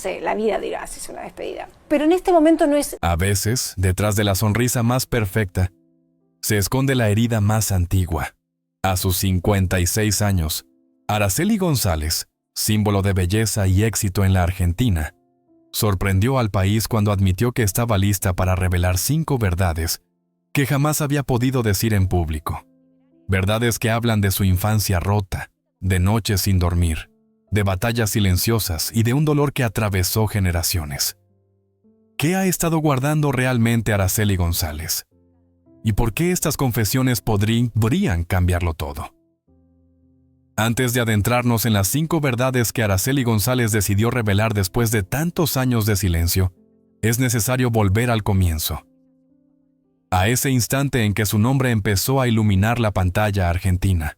sé, la vida dirá si es una despedida. Pero en este momento no es... A veces, detrás de la sonrisa más perfecta, se esconde la herida más antigua. A sus 56 años, Aracely González, símbolo de belleza y éxito en la Argentina, sorprendió al país cuando admitió que estaba lista para revelar 5 verdades que jamás había podido decir en público. Verdades que hablan de su infancia rota, de noches sin dormir, de batallas silenciosas y de un dolor que atravesó generaciones. ¿Qué ha estado guardando realmente Aracely González? ¿Y por qué estas confesiones podrían cambiarlo todo? Antes de adentrarnos en las 5 verdades que Aracely González decidió revelar después de tantos años de silencio, es necesario volver al comienzo. A ese instante en que su nombre empezó a iluminar la pantalla argentina.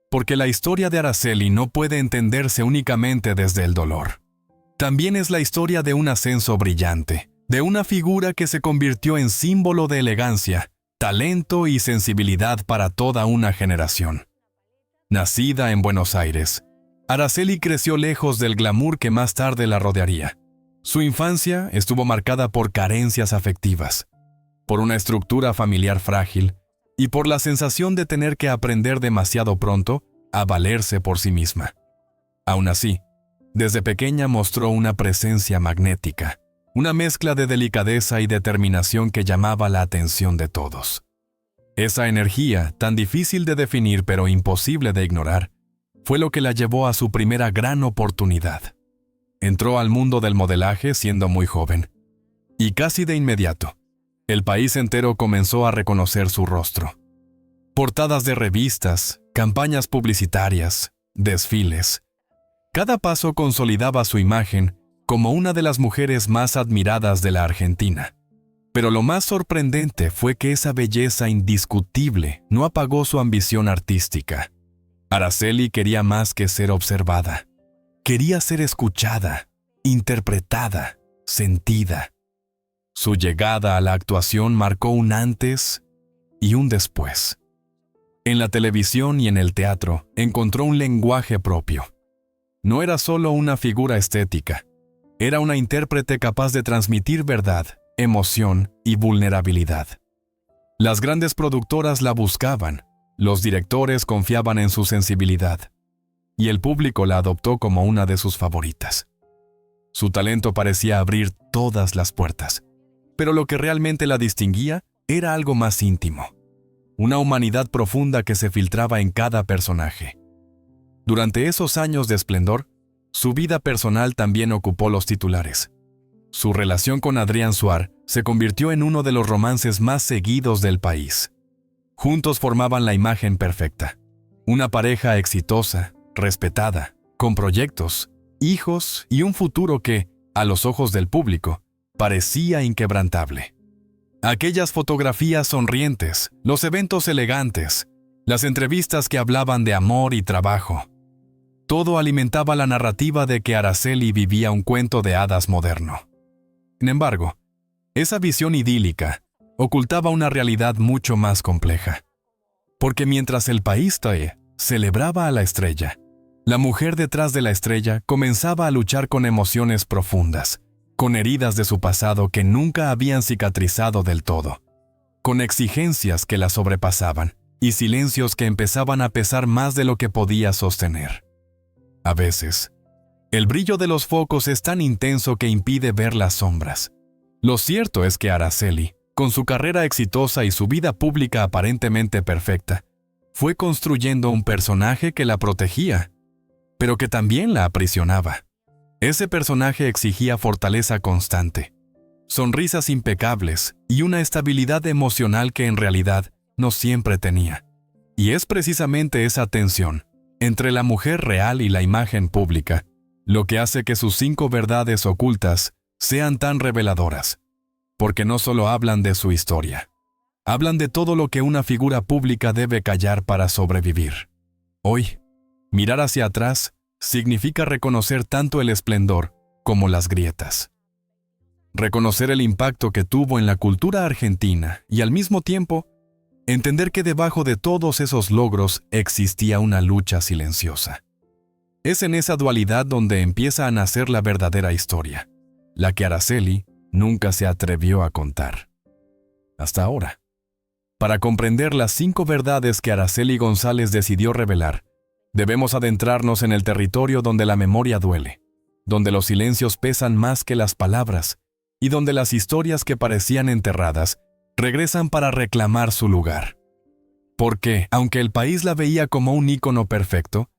Porque la historia de Aracely no puede entenderse únicamente desde el dolor. También es la historia de un ascenso brillante, de una figura que se convirtió en símbolo de elegancia, talento y sensibilidad para toda una generación. Nacida en Buenos Aires, Aracely creció lejos del glamour que más tarde la rodearía. Su infancia estuvo marcada por carencias afectivas, por una estructura familiar frágil y por la sensación de tener que aprender demasiado pronto a valerse por sí misma. Aún así, desde pequeña mostró una presencia magnética, una mezcla de delicadeza y determinación que llamaba la atención de todos. Esa energía, tan difícil de definir pero imposible de ignorar, fue lo que la llevó a su primera gran oportunidad. Entró al mundo del modelaje siendo muy joven, y casi de inmediato, el país entero comenzó a reconocer su rostro. Portadas de revistas, campañas publicitarias, desfiles. Cada paso consolidaba su imagen como una de las mujeres más admiradas de la Argentina. Pero lo más sorprendente fue que esa belleza indiscutible no apagó su ambición artística. Aracely quería más que ser observada. Quería ser escuchada, interpretada, sentida. Su llegada a la actuación marcó un antes y un después. En la televisión y en el teatro encontró un lenguaje propio. No era solo una figura estética, era una intérprete capaz de transmitir verdad, emoción y vulnerabilidad. Las grandes productoras la buscaban, los directores confiaban en su sensibilidad, y el público la adoptó como una de sus favoritas. Su talento parecía abrir todas las puertas, pero lo que realmente la distinguía era algo más íntimo, una humanidad profunda que se filtraba en cada personaje. Durante esos años de esplendor, su vida personal también ocupó los titulares. Su relación con Adrián Suar se convirtió en uno de los romances más seguidos del país. Juntos formaban la imagen perfecta, una pareja exitosa, respetada, con proyectos, hijos y un futuro que, a los ojos del público, parecía inquebrantable. Aquellas fotografías sonrientes, los eventos elegantes, las entrevistas que hablaban de amor y trabajo. Todo alimentaba la narrativa de que Aracely vivía un cuento de hadas moderno. Sin embargo, esa visión idílica ocultaba una realidad mucho más compleja. Porque mientras el país celebraba a la estrella, la mujer detrás de la estrella comenzaba a luchar con emociones profundas, con heridas de su pasado que nunca habían cicatrizado del todo, con exigencias que la sobrepasaban y silencios que empezaban a pesar más de lo que podía sostener. A veces, el brillo de los focos es tan intenso que impide ver las sombras. Lo cierto es que Aracely, con su carrera exitosa y su vida pública aparentemente perfecta, fue construyendo un personaje que la protegía, pero que también la aprisionaba. Ese personaje exigía fortaleza constante, sonrisas impecables y una estabilidad emocional que en realidad no siempre tenía. Y es precisamente esa tensión entre la mujer real y la imagen pública lo que hace que sus 5 verdades ocultas sean tan reveladoras, porque no solo hablan de su historia, hablan de todo lo que una figura pública debe callar para sobrevivir. Hoy, mirar hacia atrás significa reconocer tanto el esplendor como las grietas. Reconocer el impacto que tuvo en la cultura argentina y al mismo tiempo, entender que debajo de todos esos logros existía una lucha silenciosa. Es en esa dualidad donde empieza a nacer la verdadera historia. la que Araceli nunca se atrevió a contar. Hasta ahora. Para comprender las 5 verdades que Araceli González decidió revelar, debemos adentrarnos en el territorio donde la memoria duele, donde los silencios pesan más que las palabras y donde las historias que parecían enterradas regresan para reclamar su lugar. Porque, aunque el país la veía como un ícono perfecto,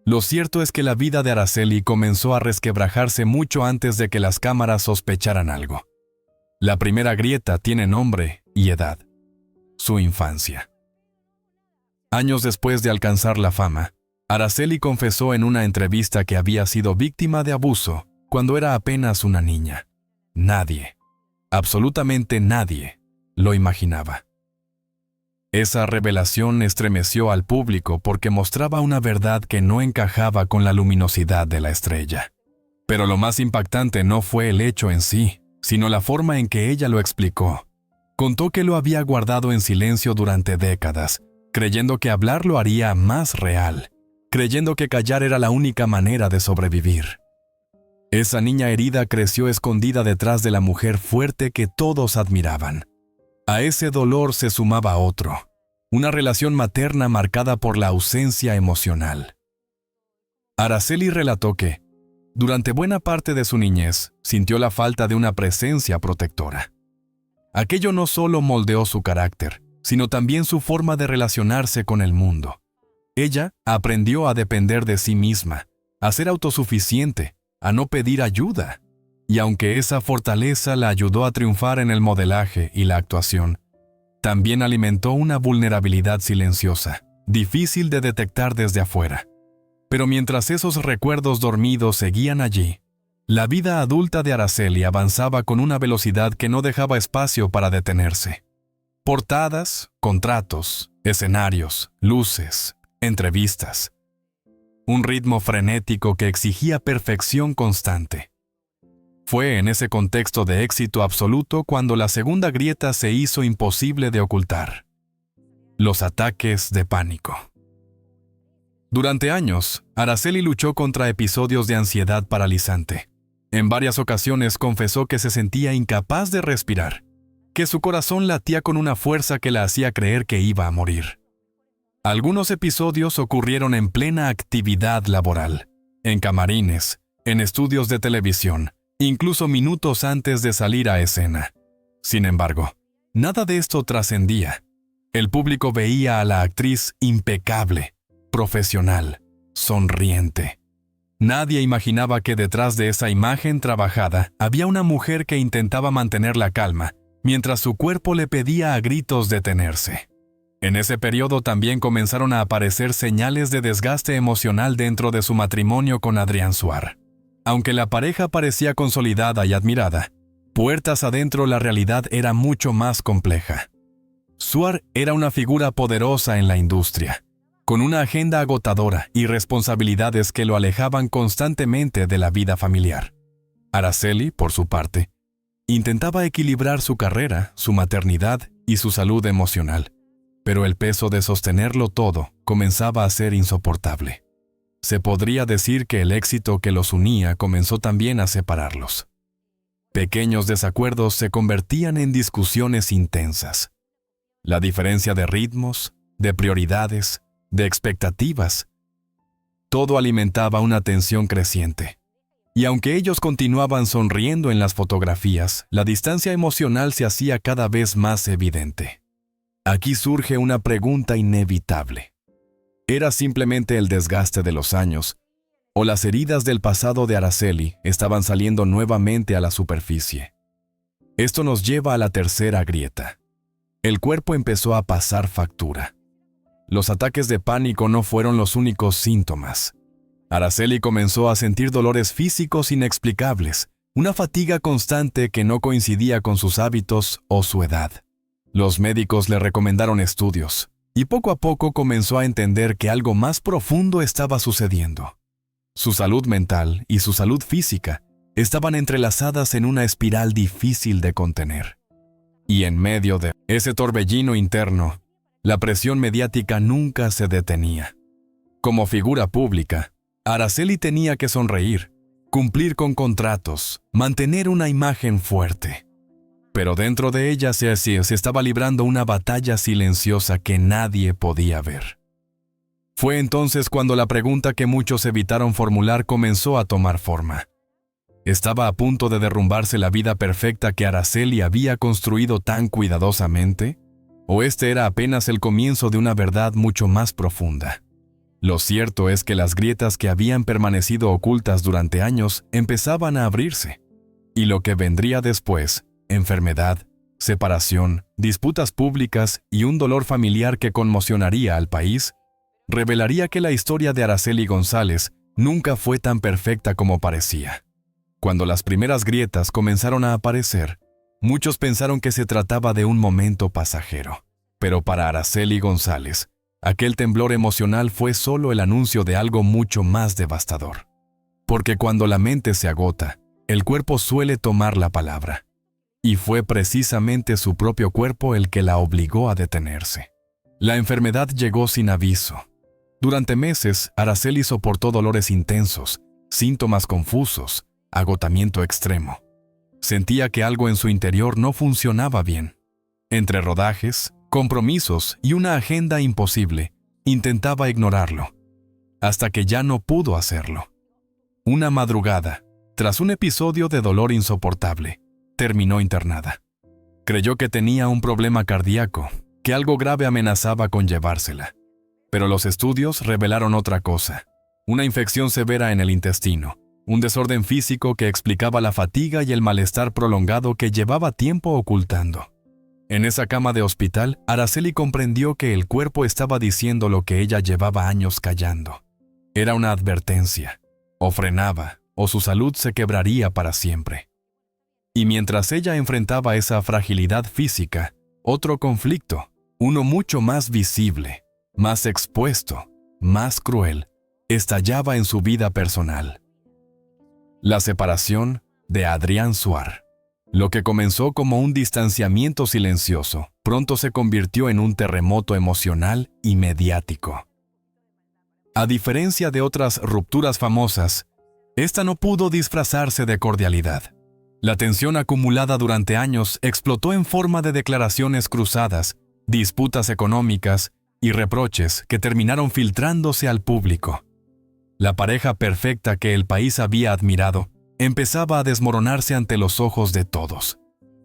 lo cierto es que la vida de Araceli comenzó a resquebrajarse mucho antes de que las cámaras sospecharan algo. La primera grieta tiene nombre y edad: su infancia. Años después de alcanzar la fama, Araceli confesó en una entrevista que había sido víctima de abuso cuando era apenas una niña. Nadie, absolutamente nadie, lo imaginaba. Esa revelación estremeció al público porque mostraba una verdad que no encajaba con la luminosidad de la estrella. Pero lo más impactante no fue el hecho en sí, sino la forma en que ella lo explicó. Contó que lo había guardado en silencio durante décadas, creyendo que hablar lo haría más real, creyendo que callar era la única manera de sobrevivir. Esa niña herida creció escondida detrás de la mujer fuerte que todos admiraban. A ese dolor se sumaba otro, una relación materna marcada por la ausencia emocional. Araceli relató que, durante buena parte de su niñez, sintió la falta de una presencia protectora. Aquello no solo moldeó su carácter, sino también su forma de relacionarse con el mundo. Ella aprendió a depender de sí misma, a ser autosuficiente, a no pedir ayuda. Y aunque esa fortaleza la ayudó a triunfar en el modelaje y la actuación, también alimentó una vulnerabilidad silenciosa, difícil de detectar desde afuera. Pero mientras esos recuerdos dormidos seguían allí, la vida adulta de Araceli avanzaba con una velocidad que no dejaba espacio para detenerse. Portadas, contratos, escenarios, luces, entrevistas. Un ritmo frenético que exigía perfección constante. Fue en ese contexto de éxito absoluto cuando la segunda grieta se hizo imposible de ocultar: los ataques de pánico. Durante años, Araceli luchó contra episodios de ansiedad paralizante. En varias ocasiones confesó que se sentía incapaz de respirar, que su corazón latía con una fuerza que la hacía creer que iba a morir. Algunos episodios ocurrieron en plena actividad laboral, en camarines, en estudios de televisión, incluso minutos antes de salir a escena. Sin embargo, nada de esto trascendía. El público veía a la actriz impecable, profesional, sonriente. Nadie imaginaba que detrás de esa imagen trabajada había una mujer que intentaba mantener la calma, mientras su cuerpo le pedía a gritos detenerse. En ese periodo también comenzaron a aparecer señales de desgaste emocional dentro de su matrimonio con Adrián Suar. Aunque la pareja parecía consolidada y admirada, puertas adentro la realidad era mucho más compleja. Suar era una figura poderosa en la industria, con una agenda agotadora y responsabilidades que lo alejaban constantemente de la vida familiar. Araceli, por su parte, intentaba equilibrar su carrera, su maternidad y su salud emocional, pero el peso de sostenerlo todo comenzaba a ser insoportable. Se podría decir que el éxito que los unía comenzó también a separarlos. Pequeños desacuerdos se convertían en discusiones intensas. La diferencia de ritmos, de prioridades, de expectativas, todo alimentaba una tensión creciente. Y aunque ellos continuaban sonriendo en las fotografías, la distancia emocional se hacía cada vez más evidente. Aquí surge una pregunta inevitable. ¿Era simplemente el desgaste de los años, o las heridas del pasado de Araceli estaban saliendo nuevamente a la superficie? Esto nos lleva a la tercera grieta. El cuerpo empezó a pasar factura. Los ataques de pánico no fueron los únicos síntomas. Araceli comenzó a sentir dolores físicos inexplicables, una fatiga constante que no coincidía con sus hábitos o su edad. Los médicos le recomendaron estudios, y poco a poco comenzó a entender que algo más profundo estaba sucediendo. Su salud mental y su salud física estaban entrelazadas en una espiral difícil de contener. Y en medio de ese torbellino interno, la presión mediática nunca se detenía. Como figura pública, Araceli tenía que sonreír, cumplir con contratos, mantener una imagen fuerte. Pero dentro de ella se estaba librando una batalla silenciosa que nadie podía ver. Fue entonces cuando la pregunta que muchos evitaron formular comenzó a tomar forma. ¿Estaba a punto de derrumbarse la vida perfecta que Araceli había construido tan cuidadosamente? ¿O este era apenas el comienzo de una verdad mucho más profunda? Lo cierto es que las grietas que habían permanecido ocultas durante años empezaban a abrirse. Y lo que vendría después, enfermedad, separación, disputas públicas y un dolor familiar que conmocionaría al país, revelaría que la historia de Araceli González nunca fue tan perfecta como parecía. Cuando las primeras grietas comenzaron a aparecer, muchos pensaron que se trataba de un momento pasajero. Pero para Araceli González, aquel temblor emocional fue solo el anuncio de algo mucho más devastador. Porque cuando la mente se agota, el cuerpo suele tomar la palabra. Y fue precisamente su propio cuerpo el que la obligó a detenerse. La enfermedad llegó sin aviso. Durante meses, Araceli soportó dolores intensos, síntomas confusos, agotamiento extremo. Sentía que algo en su interior no funcionaba bien. Entre rodajes, compromisos y una agenda imposible, intentaba ignorarlo, hasta que ya no pudo hacerlo. Una madrugada, tras un episodio de dolor insoportable, terminó internada. Creyó que tenía un problema cardíaco, que algo grave amenazaba con llevársela. Pero los estudios revelaron otra cosa: una infección severa en el intestino, un desorden físico que explicaba la fatiga y el malestar prolongado que llevaba tiempo ocultando. En esa cama de hospital, Araceli comprendió que el cuerpo estaba diciendo lo que ella llevaba años callando. Era una advertencia. O frenaba, o su salud se quebraría para siempre. Y mientras ella enfrentaba esa fragilidad física, otro conflicto, uno mucho más visible, más expuesto, más cruel, estallaba en su vida personal. La separación de Adrián Suar. Lo que comenzó como un distanciamiento silencioso, pronto se convirtió en un terremoto emocional y mediático. A diferencia de otras rupturas famosas, esta no pudo disfrazarse de cordialidad. La tensión acumulada durante años explotó en forma de declaraciones cruzadas, disputas económicas y reproches que terminaron filtrándose al público. La pareja perfecta que el país había admirado empezaba a desmoronarse ante los ojos de todos.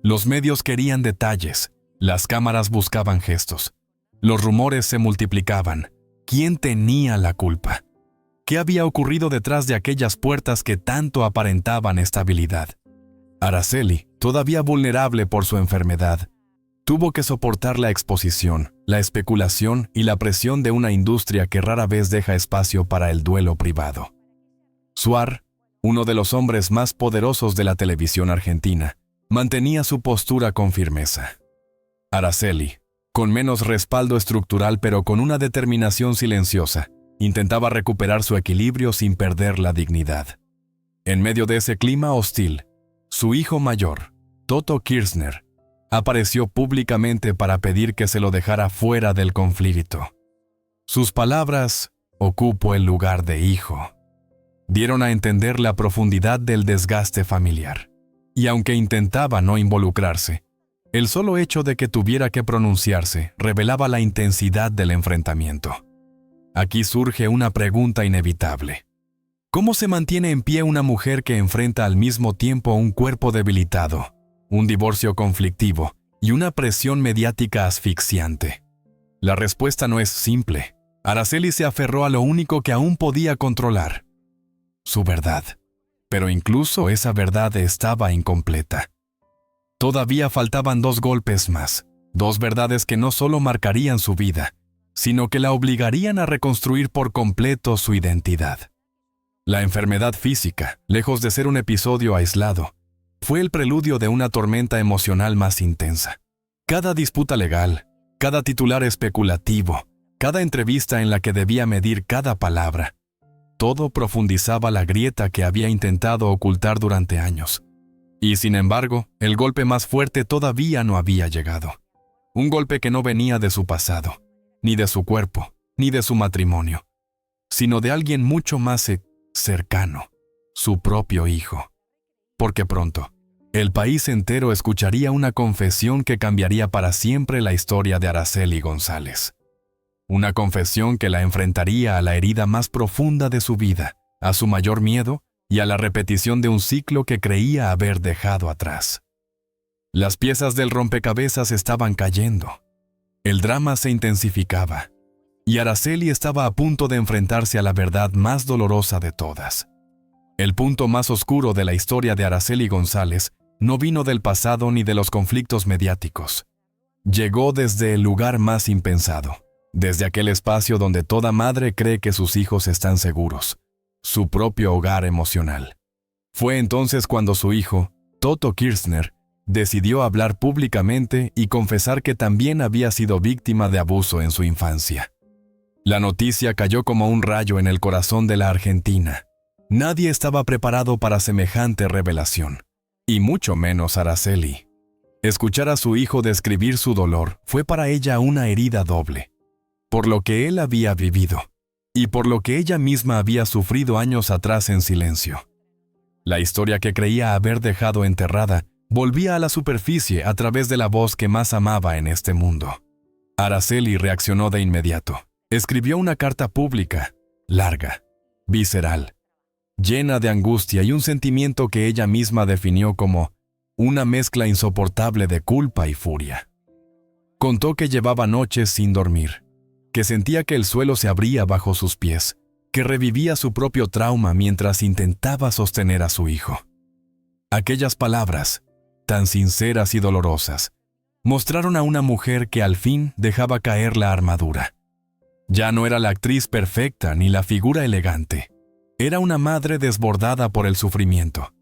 Los medios querían detalles, las cámaras buscaban gestos. Los rumores se multiplicaban. ¿Quién tenía la culpa? ¿Qué había ocurrido detrás de aquellas puertas que tanto aparentaban estabilidad? Araceli, todavía vulnerable por su enfermedad, tuvo que soportar la exposición, la especulación y la presión de una industria que rara vez deja espacio para el duelo privado. Suar, uno de los hombres más poderosos de la televisión argentina, mantenía su postura con firmeza. Araceli, con menos respaldo estructural pero con una determinación silenciosa, intentaba recuperar su equilibrio sin perder la dignidad. En medio de ese clima hostil, su hijo mayor, Toto Kirchner, apareció públicamente para pedir que se lo dejara fuera del conflicto. Sus palabras, "ocupo el lugar de hijo", dieron a entender la profundidad del desgaste familiar. Y aunque intentaba no involucrarse, el solo hecho de que tuviera que pronunciarse revelaba la intensidad del enfrentamiento. Aquí surge una pregunta inevitable. ¿Cómo se mantiene en pie una mujer que enfrenta al mismo tiempo un cuerpo debilitado, un divorcio conflictivo y una presión mediática asfixiante? La respuesta no es simple. Araceli se aferró a lo único que aún podía controlar: su verdad. Pero incluso esa verdad estaba incompleta. Todavía faltaban 2 golpes más, 2 verdades que no solo marcarían su vida, sino que la obligarían a reconstruir por completo su identidad. La enfermedad física, lejos de ser un episodio aislado, fue el preludio de una tormenta emocional más intensa. Cada disputa legal, cada titular especulativo, cada entrevista en la que debía medir cada palabra, todo profundizaba la grieta que había intentado ocultar durante años. Y sin embargo, el golpe más fuerte todavía no había llegado. Un golpe que no venía de su pasado, ni de su cuerpo, ni de su matrimonio, sino de alguien mucho más cercano, su propio hijo. Porque pronto, el país entero escucharía una confesión que cambiaría para siempre la historia de Araceli González. Una confesión que la enfrentaría a la herida más profunda de su vida, a su mayor miedo y a la repetición de un ciclo que creía haber dejado atrás. Las piezas del rompecabezas estaban cayendo. El drama se intensificaba, y Araceli estaba a punto de enfrentarse a la verdad más dolorosa de todas. El punto más oscuro de la historia de Araceli González no vino del pasado ni de los conflictos mediáticos. Llegó desde el lugar más impensado, desde aquel espacio donde toda madre cree que sus hijos están seguros, su propio hogar emocional. Fue entonces cuando su hijo, Toto Kirchner, decidió hablar públicamente y confesar que también había sido víctima de abuso en su infancia. La noticia cayó como un rayo en el corazón de la Argentina. Nadie estaba preparado para semejante revelación, y mucho menos Araceli. Escuchar a su hijo describir su dolor fue para ella una herida doble, por lo que él había vivido, y por lo que ella misma había sufrido años atrás en silencio. La historia que creía haber dejado enterrada volvía a la superficie a través de la voz que más amaba en este mundo. Araceli reaccionó de inmediato. Escribió una carta pública, larga, visceral, llena de angustia y un sentimiento que ella misma definió como una mezcla insoportable de culpa y furia. Contó que llevaba noches sin dormir, que sentía que el suelo se abría bajo sus pies, que revivía su propio trauma mientras intentaba sostener a su hijo. Aquellas palabras, tan sinceras y dolorosas, mostraron a una mujer que al fin dejaba caer la armadura. Ya no era la actriz perfecta ni la figura elegante. Era una madre desbordada por el sufrimiento,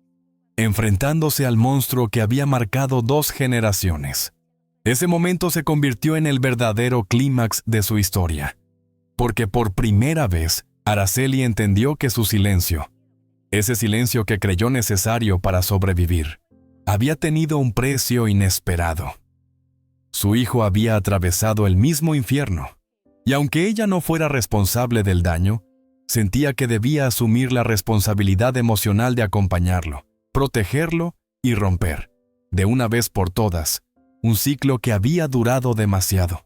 enfrentándose al monstruo que había marcado 2 generaciones. Ese momento se convirtió en el verdadero clímax de su historia, porque por primera vez Araceli entendió que su silencio, ese silencio que creyó necesario para sobrevivir, había tenido un precio inesperado. Su hijo había atravesado el mismo infierno, y aunque ella no fuera responsable del daño, sentía que debía asumir la responsabilidad emocional de acompañarlo, protegerlo y romper, de una vez por todas, un ciclo que había durado demasiado.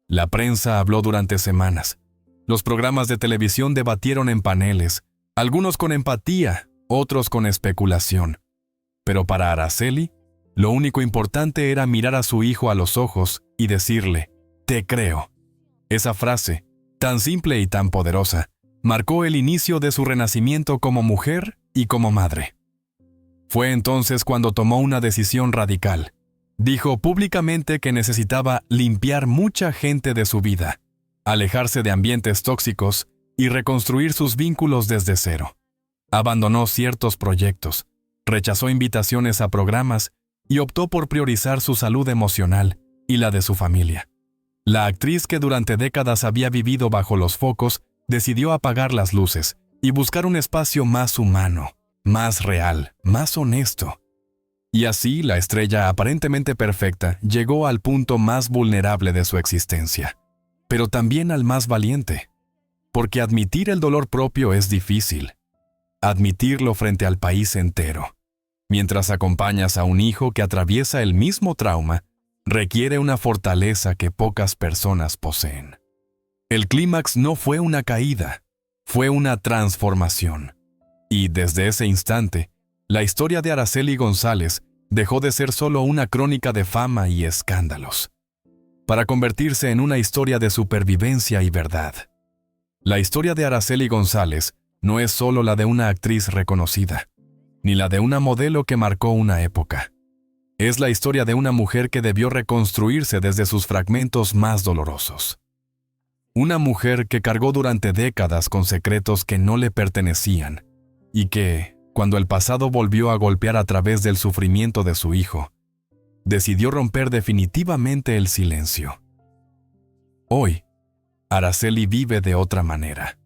La prensa habló durante semanas. Los programas de televisión debatieron en paneles, algunos con empatía, otros con especulación. Pero para Araceli, lo único importante era mirar a su hijo a los ojos y decirle, «Te creo». Esa frase, tan simple y tan poderosa, marcó el inicio de su renacimiento como mujer y como madre. Fue entonces cuando tomó una decisión radical. Dijo públicamente que necesitaba limpiar mucha gente de su vida, alejarse de ambientes tóxicos y reconstruir sus vínculos desde cero. Abandonó ciertos proyectos, rechazó invitaciones a programas y optó por priorizar su salud emocional y la de su familia. La actriz que durante décadas había vivido bajo los focos decidió apagar las luces y buscar un espacio más humano, más real, más honesto. Y así la estrella aparentemente perfecta llegó al punto más vulnerable de su existencia, pero también al más valiente, porque admitir el dolor propio es difícil. Admitirlo frente al país entero, mientras acompañas a un hijo que atraviesa el mismo trauma, requiere una fortaleza que pocas personas poseen. El clímax no fue una caída, fue una transformación. Y desde ese instante, la historia de Araceli González dejó de ser solo una crónica de fama y escándalos, para convertirse en una historia de supervivencia y verdad. La historia de Araceli González no es solo la de una actriz reconocida, ni la de una modelo que marcó una época. Es la historia de una mujer que debió reconstruirse desde sus fragmentos más dolorosos. Una mujer que cargó durante décadas con secretos que no le pertenecían y que, cuando el pasado volvió a golpear a través del sufrimiento de su hijo, decidió romper definitivamente el silencio. Hoy, Araceli vive de otra manera,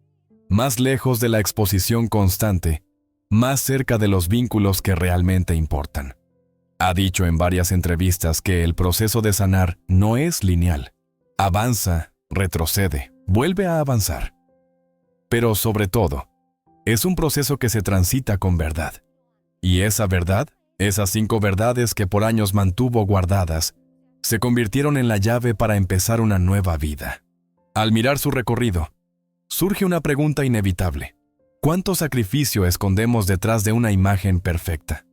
más lejos de la exposición constante, más cerca de los vínculos que realmente importan. Ha dicho en varias entrevistas que el proceso de sanar no es lineal. Avanza, retrocede, vuelve a avanzar. Pero sobre todo, es un proceso que se transita con verdad. Y esa verdad, esas 5 verdades que por años mantuvo guardadas, se convirtieron en la llave para empezar una nueva vida. Al mirar su recorrido, surge una pregunta inevitable. ¿Cuánto sacrificio escondemos detrás de una imagen perfecta?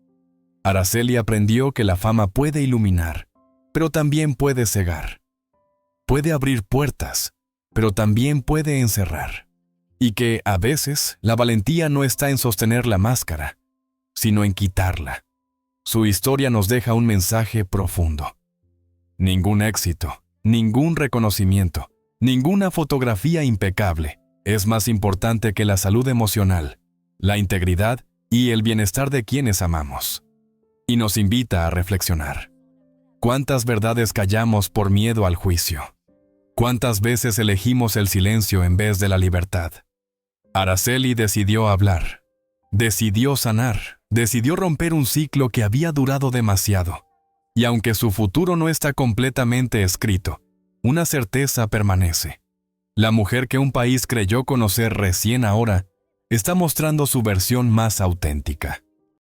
Araceli aprendió que la fama puede iluminar, pero también puede cegar. Puede abrir puertas, pero también puede encerrar. Y que, a veces, la valentía no está en sostener la máscara, sino en quitarla. Su historia nos deja un mensaje profundo. Ningún éxito, ningún reconocimiento, ninguna fotografía impecable es más importante que la salud emocional, la integridad y el bienestar de quienes amamos. Y nos invita a reflexionar. ¿Cuántas verdades callamos por miedo al juicio? ¿Cuántas veces elegimos el silencio en vez de la libertad? Araceli decidió hablar, decidió sanar, decidió romper un ciclo que había durado demasiado. Y aunque su futuro no está completamente escrito, una certeza permanece. La mujer que un país creyó conocer recién ahora está mostrando su versión más auténtica.